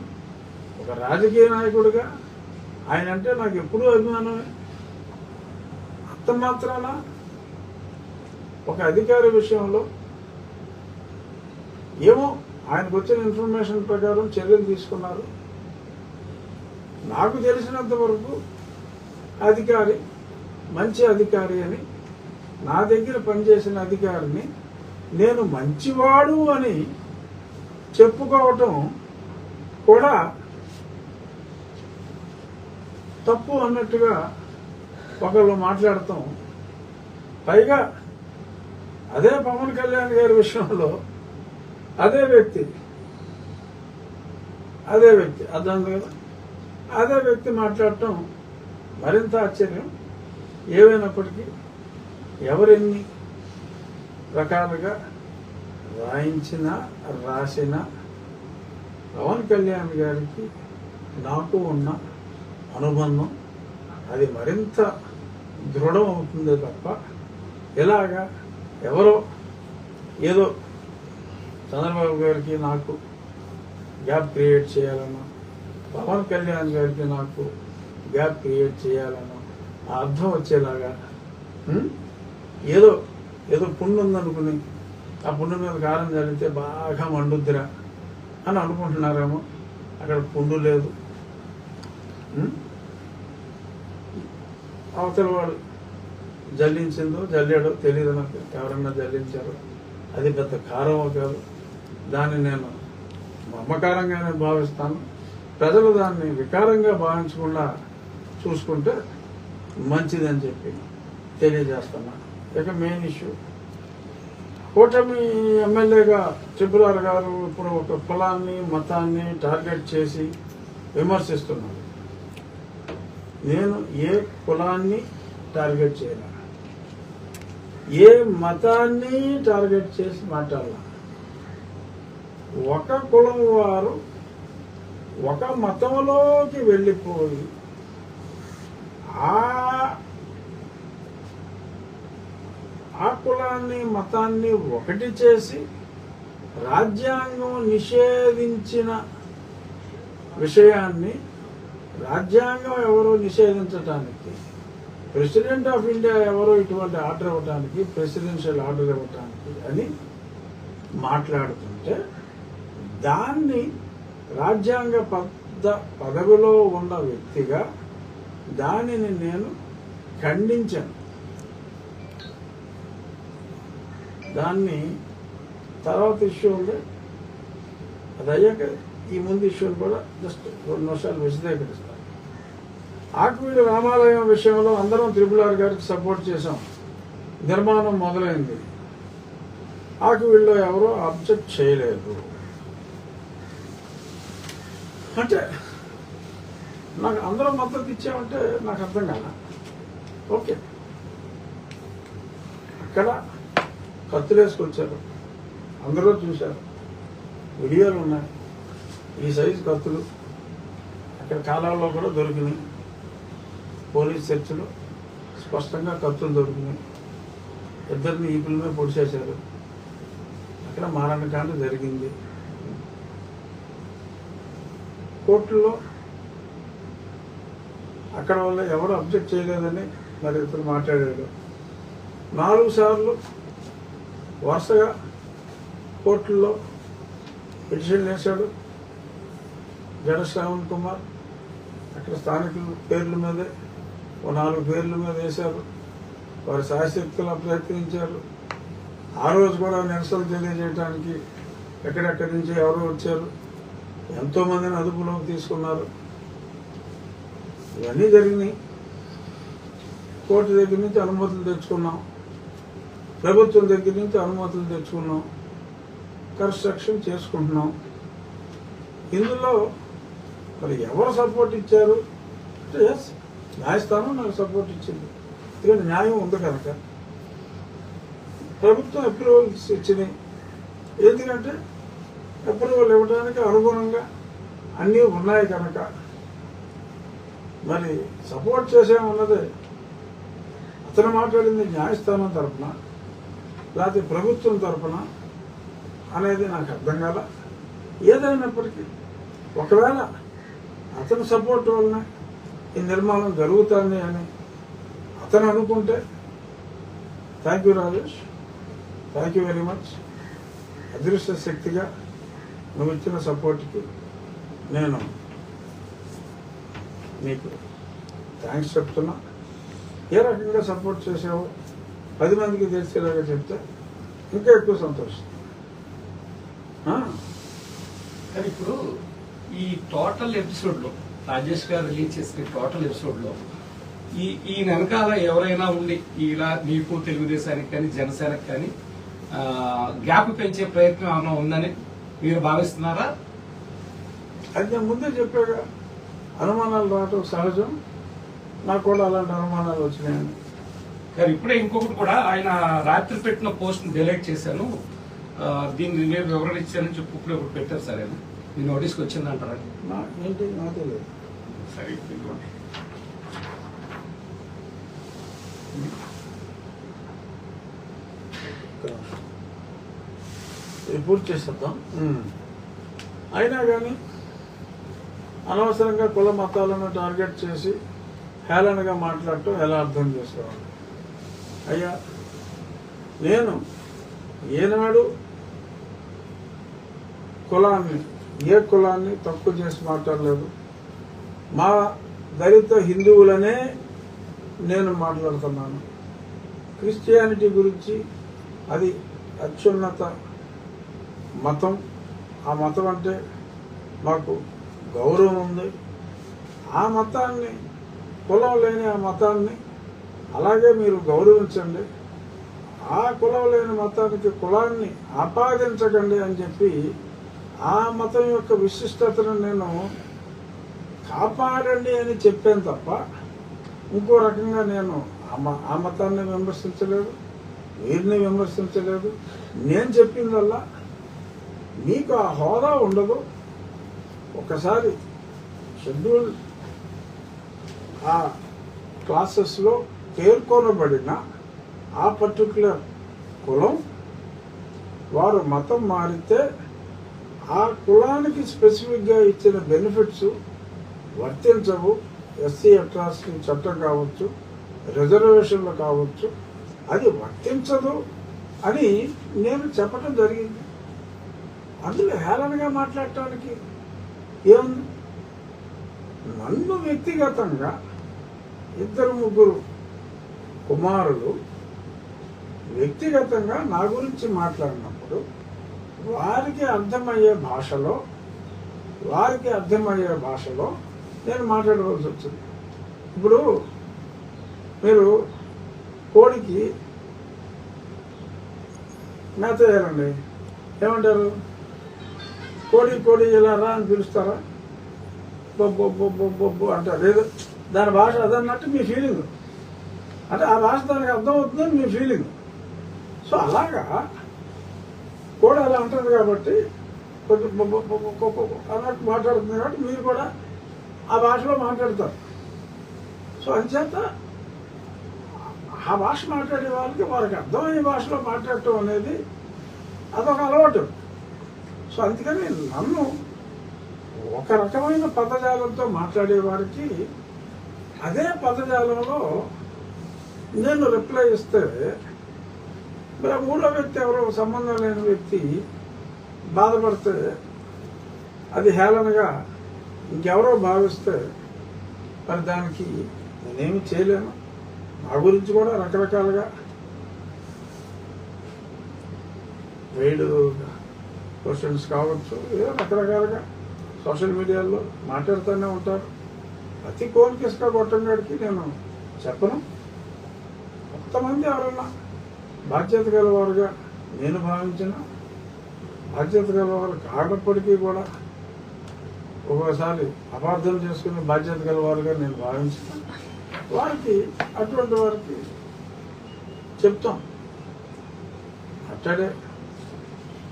ఒక రాజకీయ నాయకుడిగా ఆయన అంటే నాకు ఎప్పుడూ అభిమానమే. అంత మాత్రాన ఒక అధికారి విషయంలో ఏమో ఆయనకు వచ్చిన ఇన్ఫర్మేషన్ ప్రకారం చర్యలు తీసుకున్నారు. నాకు తెలిసినంత వరకు అధికారి మంచి అధికారి అని, నా దగ్గర పనిచేసిన అధికారిని నేను మంచివాడు అని చెప్పుకోవటం కూడా తప్పు అన్నట్టుగా ఒకళ్ళు మాట్లాడటం. పైగా అదే పవన్ కళ్యాణ్ గారి విషయంలో అదే వ్యక్తి అర్థం కదా, అదే వ్యక్తి మాట్లాడటం మరింత ఆశ్చర్యం. ఏవైనప్పటికీ ఎవరెన్ని రకాలుగా రాయించిన రాసిన పవన్ కళ్యాణ్ గారికి నాకు ఉన్న అనుబంధం అది మరింత దృఢం అవుతుందే తప్ప ఇలాగా ఎవరో ఏదో చంద్రబాబు గారికి నాకు గ్యాప్ క్రియేట్ చేయాలన్నా పవన్ కళ్యాణ్ గారికి నాకు గ్యాప్ క్రియేట్ చేయాలన్నా ఆ అర్థం వచ్చేలాగా ఏదో ఏదో పుండు ఉందనుకుని ఆ పుండు మీద కారం చల్లితే బాగా మండుద్దిరా అని అనుకుంటున్నారేమో. అక్కడ పుండు లేదు. అవతల వాడు జల్లించిందో జల్లాడో తెలియదు నాకు. ఎవరన్నా జల్లించారో అది పెద్ద కారమో కాదు. దాన్ని నేను మమకారంగానే భావిస్తాను. ప్రజలు దాన్ని వికారంగా భావించకుండా చూసుకుంటే మంచిదని చెప్పి తెలియజేస్తున్నా. ఇక మెయిన్ ఇష్యూ కూటమి ఎమ్మెల్యేగా త్రిపురార్ గారు ఇప్పుడు ఒక కులాన్ని మతాన్ని టార్గెట్ చేసి విమర్శిస్తున్నారు. నేను ఏ కులాన్ని టార్గెట్ చేయను, ఏ మతాన్ని టార్గెట్ చేసి మాట్లాడాల. ఒక కులం వారు ఒక మతంలోకి వెళ్ళిపోయి ఆ కులాన్ని మతాన్ని ఒకటి చేసి రాజ్యాంగం నిషేధించిన విషయాన్ని రాజ్యాంగం ఎవరో నిషేధించటానికి, ప్రెసిడెంట్ ఆఫ్ ఇండియా ఎవరో ఇటువంటి ఆర్డర్ ఇవ్వటానికి, ప్రెసిడెన్షియల్ ఆర్డర్ ఇవ్వటానికి అని మాట్లాడుతుంటే దాన్ని రాజ్యాంగ పదవిలో ఉన్న వ్యక్తిగా దానిని నేను ఖండించాను. దాన్ని తర్వాత ఇష్యూ ఉంది, అది అయ్యాక ఈ ముందు ఇష్యూని కూడా జస్ట్ 2 నిమిషాలు విశదీకరిస్తాను. ఆకువీడు రామాలయం విషయంలో అందరం త్రిపురార్ గారికి సపోర్ట్ చేశాం. నిర్మాణం మొదలైంది. ఆకువీడులో ఎవరో అబ్జెక్ట్ చేయలేదు. అంటే నాకు అందరూ మద్దతు ఇచ్చామంటే నాకు అర్థం కాదా? ఓకే, అక్కడ కత్తులు వేసుకొచ్చారు, అందరూ చూశారు, వీడియోలు ఉన్నాయి. ఈ సైజు కత్తులు అక్కడ కాలాల్లో కూడా దొరికినాయి. పోలీస్ చర్చలో స్పష్టంగా కత్తులు దొరికినాయి. ఇద్దరిని ఈపుల మీద పొడిచేశారు. అక్కడ మారణకాండ జరిగింది. కోర్టులో అక్కడ వల్ల ఎవరు అబ్జెక్ట్ చేయలేదని మరి ఇతను మాట్లాడాడు. 4 సార్లు వరుసగా కోర్టుల్లో పిటిషన్ వేశాడు జడ శ్రావణ్ కుమార్. అక్కడ స్థానికుల పేర్ల మీదే 4 పేర్ల మీద వేశారు. వారి శాయశక్తులా ప్రయత్నించారు. ఆ రోజు కూడా నిరసనలు తెలియజేయడానికి ఎక్కడెక్కడి నుంచి ఎవరో వచ్చారు, ఎంతోమందిని అదుపులోకి తీసుకున్నారు. ఇవన్నీ జరిగినాయి. కోర్టు దగ్గర నుంచి అనుమతులు తెచ్చుకున్నాం, ప్రభుత్వం దగ్గర నుంచి అనుమతులు తెచ్చుకున్నాం, కన్స్ట్రక్షన్ చేసుకుంటున్నాం. ఇందులో మరి ఎవరు సపోర్ట్ ఇచ్చారు అంటే ఎస్, న్యాయస్థానం నాకు సపోర్ట్ ఇచ్చింది. ఎందుకంటే న్యాయం ఉంది కనుక. ప్రభుత్వం అప్రూవల్స్ ఇచ్చినాయి. ఎందుకంటే అప్రూవల్ ఇవ్వడానికి అనుగుణంగా అన్నీ ఉన్నాయి కనుక. మరి సపోర్ట్ చేసామన్నదే అతను మాట్లాడింది న్యాయస్థానం తరఫున లేకపోతే ప్రభుత్వం తరఫున అనేది నాకు అర్థం కాల. ఏదైనప్పటికీ ఒకవేళ అతని సపోర్ట్ వలన ఈ నిర్మాణం జరుగుతుంది అని అతను అనుకుంటే thank you Rajesh, thank you very much. అదృష్ట శక్తిగా నువ్వు ఇచ్చిన సపోర్ట్కి నేను నీకు థ్యాంక్స్ చెప్తున్నా. ఏ రకంగా సపోర్ట్ చేసావో 10 మందికి తెలిసేలాగా చెప్తే ఇంకా ఎక్కువ సంతోషం. కానీ ఇప్పుడు ఈ టోటల్ ఎపిసోడ్లో రాజేష్ గారు రిలీజ్ చేసిన టోటల్ ఎపిసోడ్లో ఈ వెనకాల ఎవరైనా ఉండి ఇలా మీకు తెలుగుదేశానికి కానీ జనసేనకి కానీ గ్యాప్ పెంచే ప్రయత్నం ఏమైనా ఉందని మీరు భావిస్తున్నారా? అది నేను ముందే చెప్పాగా, అనుమానాలు రావటం సహజం. నాకు కూడా అలాంటి అనుమానాలు వచ్చినాయని. కానీ ఇప్పుడే ఇంకొకటి కూడా ఆయన రాత్రి పెట్టిన పోస్ట్ డిలీట్ చేశాను. దీన్ని నేను వివరణ ఇచ్చానని చెప్పి ఇప్పుడు పెట్టారు సార్ అది మీ నోటీస్కి వచ్చిందంటారా? ఏంటి నాకు తెలియదు. సరే ఇదిగోండి. పూర్తి చేసేద్దాం. అయినా కానీ అనవసరంగా కుల మతాలను టార్గెట్ చేసి హేళనగా మాట్లాడటం ఎలా అర్థం చేసుకోవాలి? అయ్యా, నేను ఏనాడు ఏ కులాన్ని తక్కువ చేసి మాట్లాడలేదు. మా దళిత హిందువులనే నేను మాట్లాడుతున్నాను. క్రిస్టియానిటీ గురించి అది అత్యున్నత మతం. ఆ మతం అంటే మాకు గౌరవం ఉంది. ఆ మతాన్ని, కులం లేని ఆ మతాన్ని అలాగే మీరు గౌరవించండి. ఆ కులం లేని మతానికి కులాన్ని ఆపాదించకండి అని చెప్పి ఆ మతం యొక్క విశిష్టతను నేను కాపాడండి అని చెప్పాను తప్ప ఇంకో రకంగా నేను ఆ మతాన్ని విమర్శించలేదు, వీరిని విమర్శించలేదు. నేను చెప్పిందల్లా మీకు ఆ హోదా ఉండదు. ఒకసారి షెడ్యూల్ ఆ క్లాసెస్లో పేర్కొనబడిన ఆ పర్టికులర్ కులం వారు మతం మారితే ఆ కులానికి స్పెసిఫిక్గా ఇచ్చిన బెనిఫిట్స్ వర్తించవు. ఎస్సీ అట్రాసిటీ చట్టం కావచ్చు, రిజర్వేషన్లు కావచ్చు, అది వర్తించదు అని నేను చెప్పడం జరిగింది. అందులో హేళనగా మాట్లాడటానికి ఏముంది? నన్ను వ్యక్తిగతంగా 2-3 కుమారులు వ్యక్తిగతంగా నా గురించి మాట్లాడినప్పుడు వారికి అర్థమయ్యే భాషలో నేను మాట్లాడవలసి వచ్చింది. ఇప్పుడు మీరు కోడికి మేత వేయాలండి, ఏమంటారు? కోడి ఇలా రా అని పిలుస్తారా? బొబ్బు బొబ్బు బొబ్బు అంటారు. లేదు, దాని భాష అదన్నట్టు మీ ఫీలింగ్. అంటే ఆ భాష దానికి అర్థం అవుతుందని మీ ఫీలింగ్. సో అలాగా కోడి అలా అంటుంది కాబట్టి కొంచెం అన్నట్టు మాట్లాడుతుంది కాబట్టి మీరు కూడా ఆ భాషలో మాట్లాడతారు. సో అంచేత ఆ భాష మాట్లాడే వారికి అర్థమయ్యే భాషలో మాట్లాడటం అనేది అదొక అలవాటు. సో అందుకని నన్ను ఒక రకమైన పదజాలంతో మాట్లాడే వారికి అదే పదజాలంలో నేను రిప్లై ఇస్తే మరి మూడో వ్యక్తి ఎవరో సంబంధం లేని వ్యక్తి బాధపడితే అది హేళనగా ఇంకెవరో భావిస్తే మరి దానికి నేనేమి చేయలేను. నా గురించి కూడా రకరకాలుగా వెయిడ్ క్వశ్చన్స్ కావచ్చు, ఏదో రకరకాలుగా సోషల్ మీడియాలో మాట్లాడుతూనే ఉంటారు. ప్రతి కోరికిస్కా గొట్టంగాడికి నేను చెప్పను. కొంతమంది ఎవరన్నా బాధ్యత గలవారుగా నేను భావించిన, బాధ్యత గలవారు కానప్పటికీ కూడా ఒక్కోసారి అపార్థం చేసుకునే బాధ్యత గలవారుగా నేను భావించిన వారికి, అటువంటి వారికి చెప్తాం. అట్టడే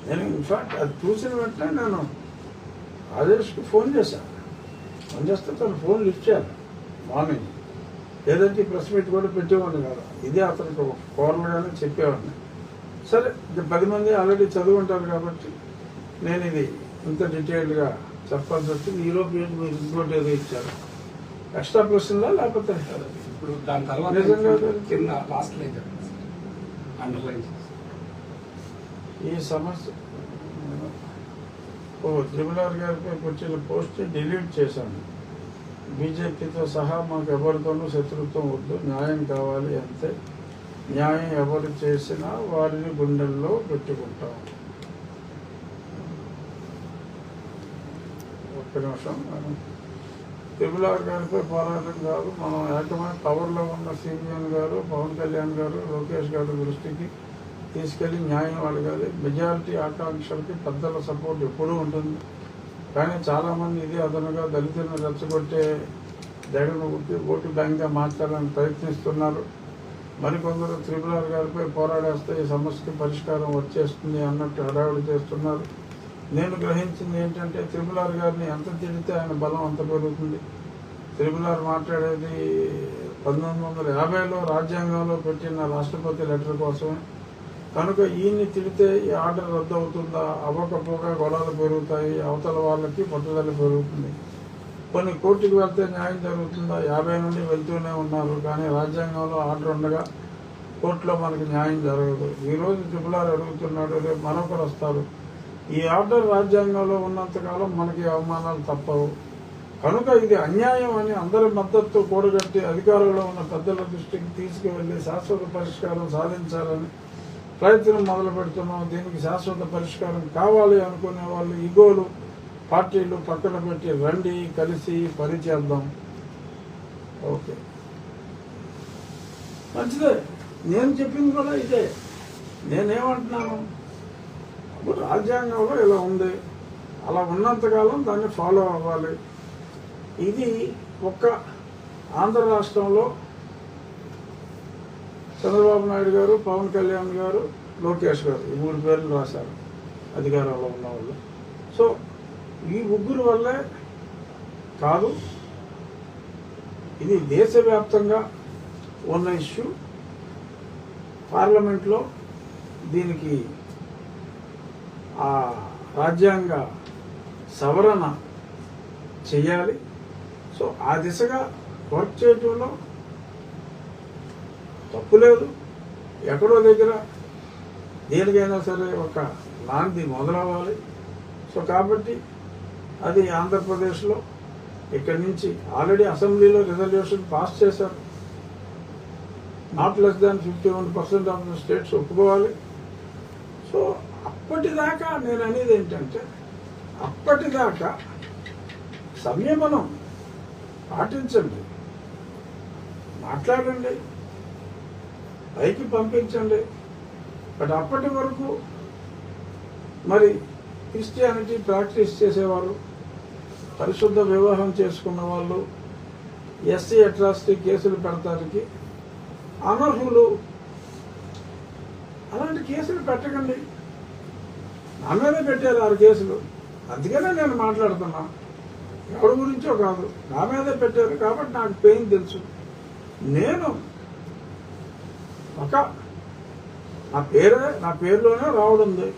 నేను ఇన్ఫాక్ట్ అది చూసిన వెంటనే నేను రాజేష్కి ఫోన్ చేశాను. ఫోన్ చేస్తే తను ఫోన్ లిఫ్ట్ చేయాలి మార్నింగ్. లేదంటే ప్రెస్ మీట్ కూడా పెట్టేవాడిని కాదు. ఇదే అతనికి ఒక కోరలుగానే చెప్పేవాడిని. సరే, 10 మంది ఆల్రెడీ చదువుంటారు కాబట్టి నేను ఇది ఇంత డీటెయిల్డ్గా చెప్పాల్సి వచ్చింది. ఈలోపు ఏంటి మీరు ఇంకోటి ఏదో ఇచ్చారు, ఎక్స్ట్రా ప్రశ్నలా లేకపోతే ఇప్పుడు దాని తర్వాత నిజంగా లాస్ట్ లైన్ అండర్లైన్ ఈ సమస్య త్రిపులార్ గారిపై వచ్చిన పోస్ట్ డిలీట్ చేశాను. బీజేపీతో సహా మాకు ఎవరితోనూ శత్రుత్వం వద్దు, న్యాయం కావాలి అంతే. న్యాయం ఎవరు చేసినా వారిని గుండెల్లో పెట్టుకుంటాం. ఒక్క నిమిషం. త్రిపులార్ గారిపై పోరాటం కాదు, మనం ఏకమైన పవర్లో ఉన్న సిబిఎన్ గారు, పవన్ కళ్యాణ్ గారు, లోకేష్ గారి దృష్టికి తీసుకెళ్లి న్యాయం అడగాలి. మెజారిటీ ఆకాంక్షలకి పెద్దల సపోర్ట్ ఎప్పుడూ ఉంటుంది. కానీ చాలామంది ఇది అదనంగా దళితులను రెచ్చగొట్టే జగన్ ఓటు బ్యాంక్గా మార్చాలని ప్రయత్నిస్తున్నారు. మరికొందరు త్రిపురార్ గారిపై పోరాడేస్తే ఈ సమస్యకి పరిష్కారం వచ్చేస్తుంది అన్నట్టు హడావిడి చేస్తున్నారు. నేను గ్రహించింది ఏంటంటే త్రిపురార్ గారిని ఎంత తిడితే ఆయన బలం అంత పెరుగుతుంది. త్రిపురార్ మాట్లాడేది 1950లో రాజ్యాంగంలో పెట్టిన రాష్ట్రపతి లెటర్ కోసమే. కనుక ఈయన్ని తిడితే ఈ ఆర్డర్ రద్దు అవుతుందా, అవ్వకపోగా గొడవలు పెరుగుతాయి, అవతల వాళ్ళకి పట్టుదల పెరుగుతుంది. కొన్ని కోర్టుకు వెళ్తే న్యాయం జరుగుతుందా, 50 నుండి వెళ్తూనే ఉన్నారు. కానీ రాజ్యాంగంలో ఆర్డర్ ఉండగా కోర్టులో మనకి న్యాయం జరగదు. ఈరోజు త్రిపురార్ అడుగుతున్నాడు, రేపు మరొకరు వస్తారు. ఈ ఆర్డర్ రాజ్యాంగంలో ఉన్నంతకాలం మనకి అవమానాలు తప్పవు. కనుక ఇది అన్యాయం అని అందరి మద్దతు కూడగట్టి అధికారంలో ఉన్న పెద్దల దృష్టికి తీసుకువెళ్లి శాశ్వత పరిష్కారం సాధించాలని ప్రయత్నం మొదలు పెడుతున్నాం. దీనికి శాశ్వత పరిష్కారం కావాలి అనుకునే వాళ్ళు ఇగోలు పార్టీలు పక్కన పెట్టి రండి, కలిసి పనిచేద్దాం. ఓకే, మంచిదే. నేను చెప్పింది కూడా ఇదే. నేనేమంటున్నాను, ఇప్పుడు రాజ్యాంగంలో ఇలా ఉంది, అలా ఉన్నంతకాలం దాన్ని ఫాలో అవ్వాలి. ఇది ఒక్క ఆంధ్ర రాష్ట్రంలో చంద్రబాబు నాయుడు గారు, పవన్ కళ్యాణ్ గారు, లోకేష్ గారు ఈ 3 పేర్లు రాశారు అధికారంలో ఉన్న వాళ్ళు. సో ఈ ముగ్గురు వల్లే కాదు, ఇది దేశవ్యాప్తంగా ఉన్న ఇష్యూ. పార్లమెంట్లో దీనికి ఆ రాజ్యాంగ సవరణ చెయ్యాలి. సో ఆ దిశగా వర్క్ చేయటంలో తప్పు లేదు. ఎక్కడో దగ్గర దేనికైనా సరే ఒక నాంది మొదలవ్వాలి. సో కాబట్టి అది ఆంధ్రప్రదేశ్లో ఇక్కడి నుంచి ఆల్రెడీ అసెంబ్లీలో రిజల్యూషన్ పాస్ చేశారు. Not less than 51% of the states ఒప్పుకోవాలి. సో అప్పటిదాకా నేను అనేది ఏంటంటే, అప్పటిదాకా సంయమనం పాటించండి, మాట్లాడండి, పైకి పంపించండి. బట్ అప్పటి వరకు మరి క్రిస్టియానిటీ ప్రాక్టీస్ చేసేవారు, పరిశుద్ధ వివాహం చేసుకున్న వాళ్ళు ఎస్సీ అట్రాసిటీ కేసులు పెడతానికి అనర్హులు. అలాంటి కేసులు పెట్టకండి. నా మీదే పెట్టారు 6 కేసులు. అందుకనే నేను మాట్లాడుతున్నా, ఎవరి గురించో కాదు, నా మీదే పెట్టారు కాబట్టి నాకు పెయిన్ తెలుసు. నేను ఒక నా పేరులోనే రాముడు ఉంది.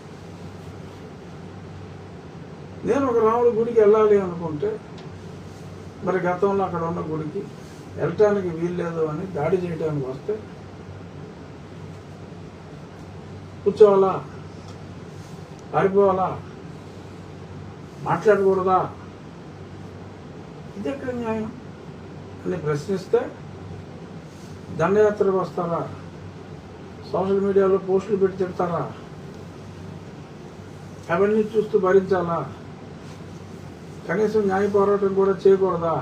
నేను ఒక రాముడి గుడికి వెళ్ళాలి అనుకుంటే మరి గతంలో అక్కడ ఉన్న గుడికి వెళ్ళటానికి వీల్లేదు అని దాడి చేయడానికి వస్తే కూర్చోవాలా, పారిపోవాలా, మాట్లాడకూడదా, ఇది ఎక్కడ న్యాయం అని ప్రశ్నిస్తే దండయాత్రకు వస్తారా, సోషల్ మీడియాలో పోస్టులు పెట్టి తిడతారా, అవన్నీ చూస్తూ భరించాలా, కనీసం న్యాయ పోరాటం కూడా చేయకూడదా?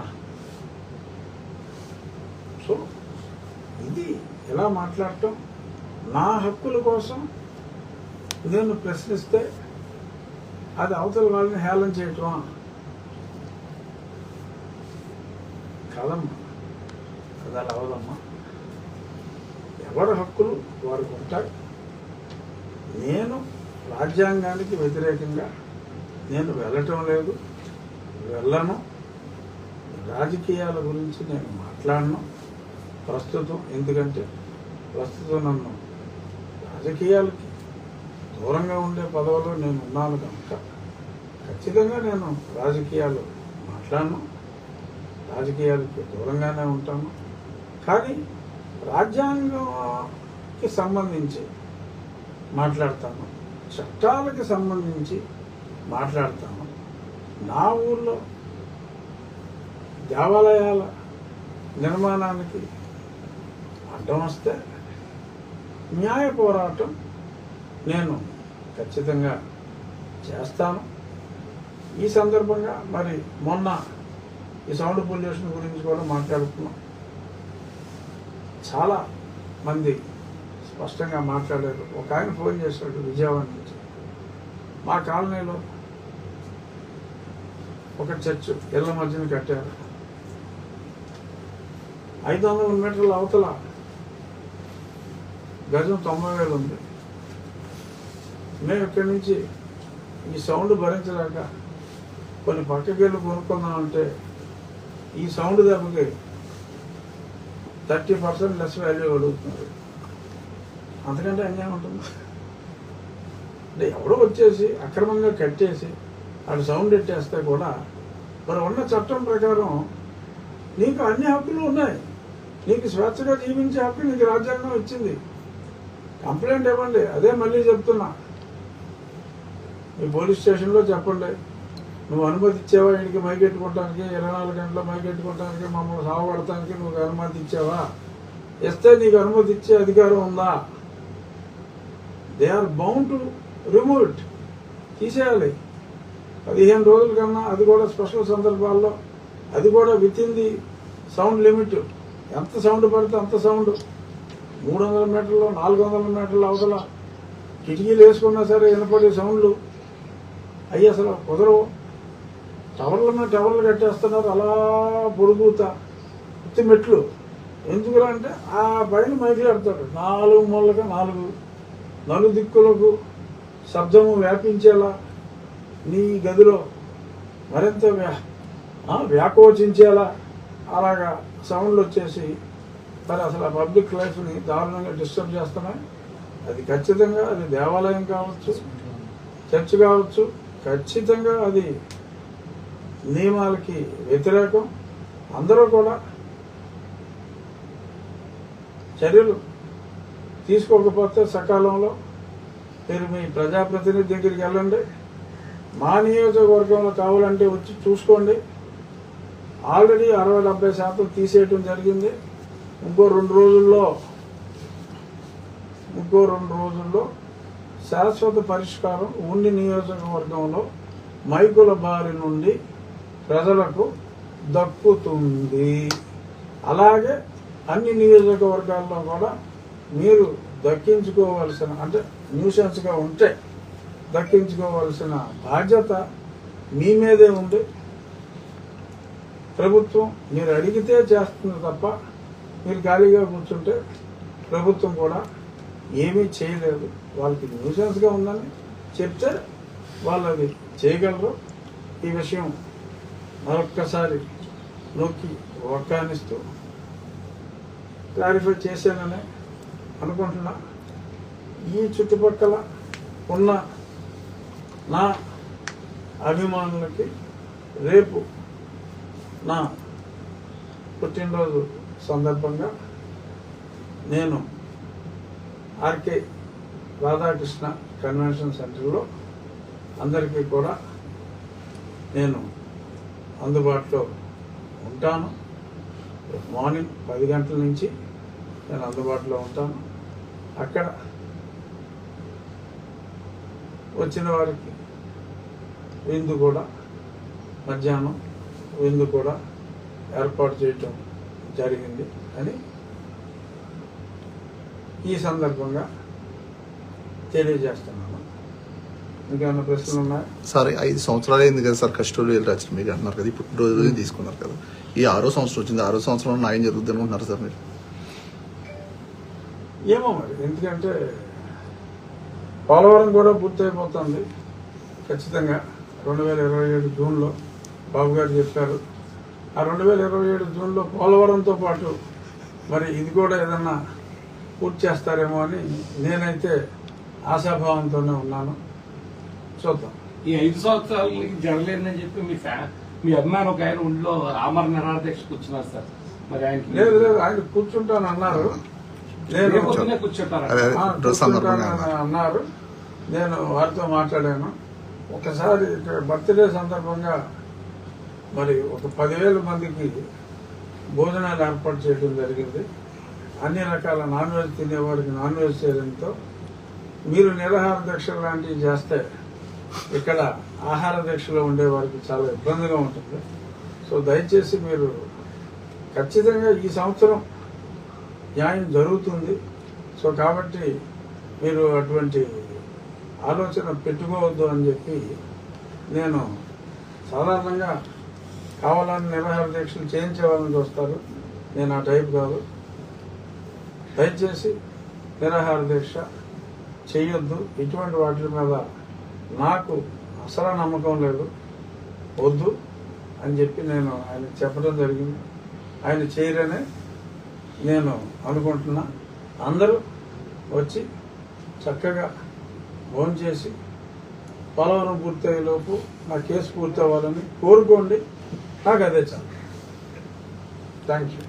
సో ఇది ఎలా మాట్లాడటం? నా హక్కుల కోసం నేను ప్రశ్నిస్తే అది అవతల వాళ్ళని హేళన చేయటమా? కాదమ్మా, అది అలా అవదమ్మా. ఎవరి హక్కులు వారికి ఉంటాయి. నేను రాజ్యాంగానికి వ్యతిరేకంగా నేను వెళ్ళటం లేదు, వెళ్ళను. రాజకీయాల గురించి నేను మాట్లాడను ప్రస్తుతం. ఎందుకంటే ప్రస్తుతం నన్ను రాజకీయాలకి దూరంగా ఉండే పదవిలో నేను ఉన్నాను కనుక ఖచ్చితంగా నేను రాజకీయాలు మాట్లాడను, రాజకీయాలకి దూరంగానే ఉంటాను. కానీ రాజ్యాంగంకి సంబంధించి మాట్లాడతాను, చట్టాలకి సంబంధించి మాట్లాడతాను. నా ఊళ్ళో దేవాలయాల నిర్మాణానికి అడ్డం వస్తే న్యాయ పోరాటం నేను ఖచ్చితంగా చేస్తాను. ఈ సందర్భంగా మరి మొన్న ఈ సౌండ్ పొల్యూషన్ గురించి కూడా మాట్లాడుకున్నాం. చాలా మంది స్పష్టంగా మాట్లాడారు. ఒక ఆయన ఫోన్ చేశాడు విజయవాడ నుంచి, మా కాలనీలో ఒక చర్చ్ ఇళ్ల మధ్యన కట్టారు. 500 మీటర్ల అవతల గజం 90,000 ఉంది. మేము ఇక్కడి నుంచి ఈ సౌండ్ భరించలేక కొన్ని పక్కకి వెళ్ళి కొనుక్కుందామంటే ఈ సౌండ్ దెబ్బకి 30% లెస్ వాల్యూ అడుగుతున్నారు. అంతకంటే అన్యాయం ఉంటుంది. అంటే ఎవడో వచ్చేసి అక్రమంగా కట్టేసి అటు సౌండ్ ఎట్టేస్తే కూడా మరి ఉన్న చట్టం ప్రకారం నీకు అన్ని హక్కులు ఉన్నాయి. నీకు స్వేచ్ఛగా జీవించే హక్కు నీకు రాజ్యాంగం ఇచ్చింది. కంప్లైంట్ ఇవ్వండి. అదే మళ్ళీ చెప్తున్నా, మీ పోలీస్ స్టేషన్లో చెప్పండి, నువ్వు అనుమతి ఇచ్చావా ఇంటికి మైకెట్టుకోవటానికి, 24 గంటల మైకెట్టుకోవటానికి, మమ్మల్ని సాగుపడటానికి నువ్వు అనుమతి ఇచ్చావా? ఇస్తే నీకు అనుమతి ఇచ్చే అధికారం ఉందా? They are bound to remove it. తీసేయాలి. 15 రోజుల కన్నా, అది కూడా స్పెషల్ సందర్భాల్లో, అది కూడా with in the sound limit. ఎంత సౌండ్ పడితే అంత సౌండ్, 300 మీటర్లు 400 మీటర్లు అవతల కిటికీలు వేసుకున్నా సరే వినపడే సౌండ్లు అవి అసలు కుదరవు. టవర్ల మీద టవర్లు కట్టేస్తున్నారు అలా పొడుగుతా ఉత్తి మెట్లు. ఎందుకురా అంటే ఆ పైన మైకులాడతాడు 4 మూలగా 4 దిక్కులకు శబ్దము వ్యాపించేలా నీ గదిలో మరింత వ్యాకోచించేలా అలాగా సౌండ్లు వచ్చేసి మరి అసలు ఆ పబ్లిక్ లైఫ్ని దారుణంగా డిస్టర్బ్ చేస్తున్నాయి. అది ఖచ్చితంగా అది దేవాలయం కావచ్చు, చర్చ్ కావచ్చు, ఖచ్చితంగా అది నియమాలకి వ్యతిరేకం. అందరూ కూడా చర్యలు తీసుకోకపోతే సకాలంలో మీరు మీ ప్రజాప్రతినిధి దగ్గరికి వెళ్ళండి. మా నియోజకవర్గంలో కావాలంటే వచ్చి చూసుకోండి. ఆల్రెడీ 60-70% తీసేయటం జరిగింది. ఇంకో 2 రోజుల్లో శాశ్వత పరిష్కారం ఉండి నియోజకవర్గంలో మైకుల బారి నుండి ప్రజలకు దక్కుతుంది. అలాగే అన్ని నియోజకవర్గాల్లో కూడా మీరు దక్కించుకోవాల్సిన, అంటే న్యూసెన్స్గా ఉంటే దక్కించుకోవాల్సిన బాధ్యత మీ మీదే ఉంది. ప్రభుత్వం మీరు అడిగితే చేస్తుంది తప్ప మీరు ఖాళీగా కూర్చుంటే ప్రభుత్వం కూడా ఏమీ చేయలేదు. వాళ్ళకి న్యూసెన్స్గా ఉందని చెప్తే వాళ్ళు అది చేయగలరు. ఈ విషయం మరొక్కసారి నొక్కి వక్కానిస్తూ క్లారిఫై చేశానని అనుకుంటున్నా. ఈ చుట్టుపక్కల ఉన్న నా అభిమానులకి రేపు నా పుట్టినరోజు సందర్భంగా నేను ఆర్కే రాధాకృష్ణ కన్వెన్షన్ సెంటర్లో అందరికీ కూడా నేను అందుబాటులో ఉంటాను. మార్నింగ్ 10 గంటల నుంచి నేను అందుబాటులో ఉంటాను. అక్కడ వచ్చిన వారికి విందు కూడా, మధ్యాహ్నం విందు కూడా ఏర్పాటు చేయటం జరిగింది అని ఈ సందర్భంగా తెలియజేస్తున్నాను. ఇంకేమైనా ప్రశ్నలు ఉన్నాయా? సార్ 5 సంవత్సరాలు అయింది కదా సార్ కస్టోడియల్ రచన మీకు అంటున్నారు కదా, ఇప్పుడు రోజు తీసుకున్నారు కదా, ఈ 6వ సంవత్సరం వచ్చింది. 6వ సంవత్సరంలో న్యాయం జరుగుతుంది అనుకుంటున్నారు సార్ మీరు? ఏమో మరి, ఎందుకంటే పోలవరం కూడా పూర్తయిపోతుంది ఖచ్చితంగా 2027 జూన్లో బాబు గారు చెప్పారు. ఆ 2027 జూన్లో పోలవరంతో పాటు మరి ఇది కూడా ఏదన్నా పూర్తి చేస్తారేమో అని నేనైతే ఆశాభావంతోనే ఉన్నాను. చూద్దాం. ఈ 5 సంవత్సరాలకి జరగలేదని చెప్పి మీ అభిమానం ఒక ఆయన ఒంట్లో ఆమర నిరాదీక్ష కూర్చున్నారు సార్. మరి ఆయన లేదు ఆయన కూర్చుంటాను అన్నారు. నేను కూర్చుంటాను అన్నారు. నేను వారితో మాట్లాడాను. ఒకసారి బర్త్డే సందర్భంగా మరి ఒక 10,000 మందికి భోజనాలు ఏర్పాటు చేయడం జరిగింది. అన్ని రకాల నాన్ వెజ్ తినేవాడికి నాన్ వెజ్ చేయడంతో మీరు నిరాహార దీక్షలు లాంటివి చేస్తే ఇక్కడ ఆహార దీక్షలో ఉండేవారికి చాలా ఇబ్బందిగా ఉంటుంది. సో దయచేసి మీరు ఖచ్చితంగా ఈ సంవత్సరం న్యాయం జరుగుతుంది. సో కాబట్టి మీరు అటువంటి ఆలోచన పెట్టుకోవద్దు అని చెప్పి, నేను సాధారణంగా కావాలని నిరాహార దీక్షలు చేయించే వాళ్ళని చూస్తారు. నేను ఆ టైప్ కాదు. దయచేసి నిరాహార దీక్ష చేయొద్దు, ఇటువంటి వాటి మీద నాకు అసలు నమ్మకం లేదు, వద్దు అని చెప్పి నేను ఆయన చెప్పడం జరిగింది. ఆయన చేయరనే నేను అనుకుంటున్నా. అందరూ వచ్చి చక్కగా భోంచేసి పోలవరం పూర్తయ్యేలోపు నా కేసు పూర్తి అవ్వాలని కోరుకోండి. నాకు అదే చాలు. Thank you.